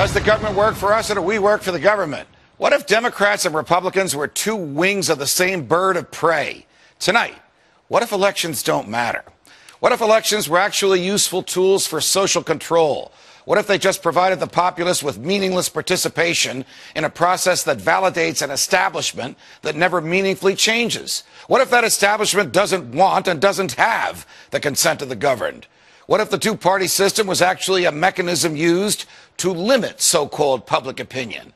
Does the government work for us or do we work for the government? What if Democrats and Republicans were two wings of the same bird of prey? Tonight, what if elections don't matter? What if elections were actually useful tools for social control? What if they just provided the populace with meaningless participation in a process that validates an establishment that never meaningfully changes? What if that establishment doesn't want and doesn't have the consent of the governed? What if the two-party system was actually a mechanism used to limit so-called public opinion?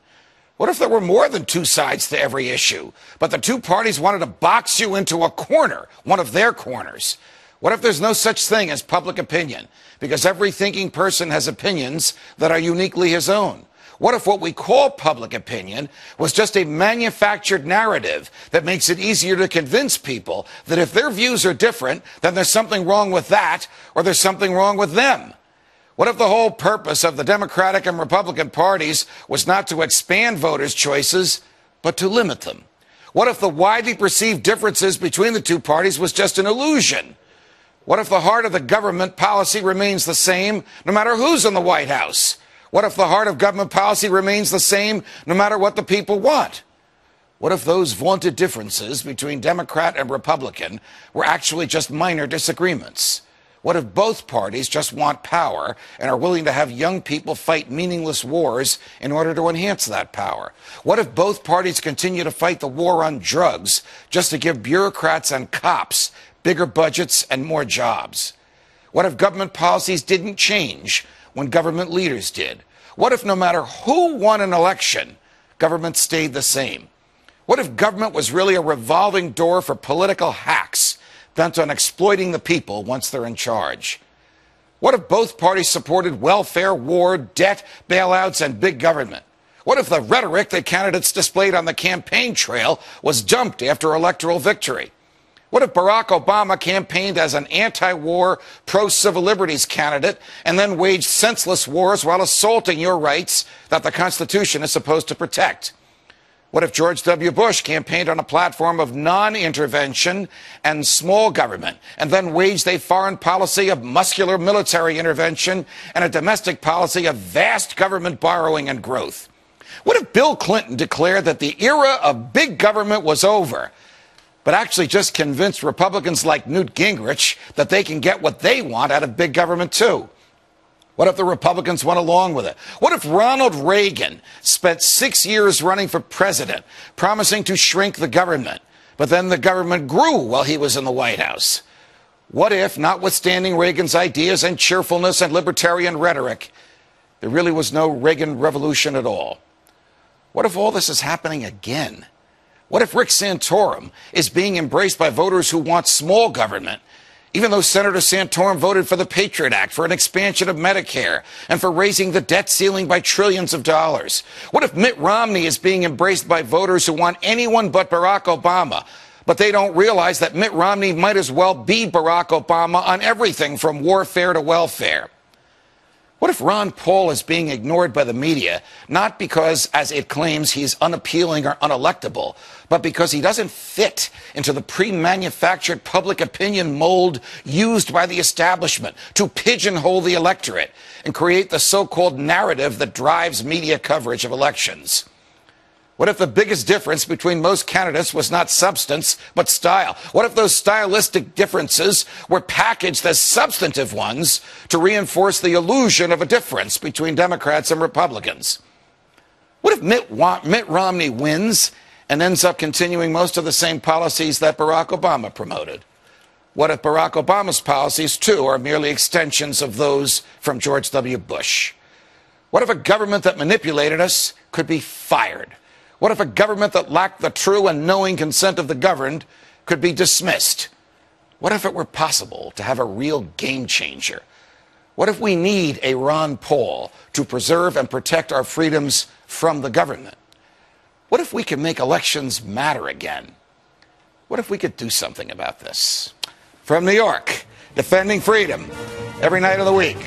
What if there were more than two sides to every issue, but the two parties wanted to box you into a corner, one of their corners? What if there's no such thing as public opinion, because every thinking person has opinions that are uniquely his own? What if what we call public opinion was just a manufactured narrative that makes it easier to convince people that if their views are different, then there's something wrong with that, or there's something wrong with them? What if the whole purpose of the Democratic and Republican parties was not to expand voters' choices, but to limit them? What if the widely perceived differences between the two parties was just an illusion? What if the heart of the government policy remains the same no matter who's in the White House? What if the heart of government policy remains the same no matter what the people want? What if those vaunted differences between Democrat and Republican were actually just minor disagreements? What if both parties just want power and are willing to have young people fight meaningless wars in order to enhance that power? What if both parties continue to fight the war on drugs just to give bureaucrats and cops bigger budgets and more jobs? What if government policies didn't change when government leaders did? What if no matter who won an election, government stayed the same? What if government was really a revolving door for political hacks bent on exploiting the people once they're in charge? What if both parties supported welfare, war, debt, bailouts, and big government? What if the rhetoric that candidates displayed on the campaign trail was dumped after electoral victory? What if Barack Obama campaigned as an anti-war, pro-civil liberties candidate and then waged senseless wars while assaulting your rights that the Constitution is supposed to protect? What if George W. Bush campaigned on a platform of non-intervention and small government and then waged a foreign policy of muscular military intervention and a domestic policy of vast government borrowing and growth? What if Bill Clinton declared that the era of big government was over, but actually just convinced Republicans like Newt Gingrich that they can get what they want out of big government too? What if the Republicans went along with it? What if Ronald Reagan spent 6 years running for president, promising to shrink the government, but then the government grew while he was in the White House? What if, notwithstanding Reagan's ideas and cheerfulness and libertarian rhetoric, there really was no Reagan revolution at all? What if all this is happening again? What if Rick Santorum is being embraced by voters who want small government, even though Senator Santorum voted for the Patriot Act, for an expansion of Medicare, and for raising the debt ceiling by trillions of dollars? What if Mitt Romney is being embraced by voters who want anyone but Barack Obama, but they don't realize that Mitt Romney might as well be Barack Obama on everything from warfare to welfare? What if Ron Paul is being ignored by the media, not because, as it claims, he's unappealing or unelectable, but because he doesn't fit into the pre-manufactured public opinion mold used by the establishment to pigeonhole the electorate and create the so-called narrative that drives media coverage of elections? What if the biggest difference between most candidates was not substance, but style? What if those stylistic differences were packaged as substantive ones to reinforce the illusion of a difference between Democrats and Republicans? What if Mitt Romney wins and ends up continuing most of the same policies that Barack Obama promoted? What if Barack Obama's policies, too, are merely extensions of those from George W. Bush? What if a government that manipulated us could be fired? What if a government that lacked the true and knowing consent of the governed could be dismissed? What if it were possible to have a real game changer? What if we need a Ron Paul to preserve and protect our freedoms from the government? What if we could make elections matter again? What if we could do something about this? From New York, defending freedom every night of the week.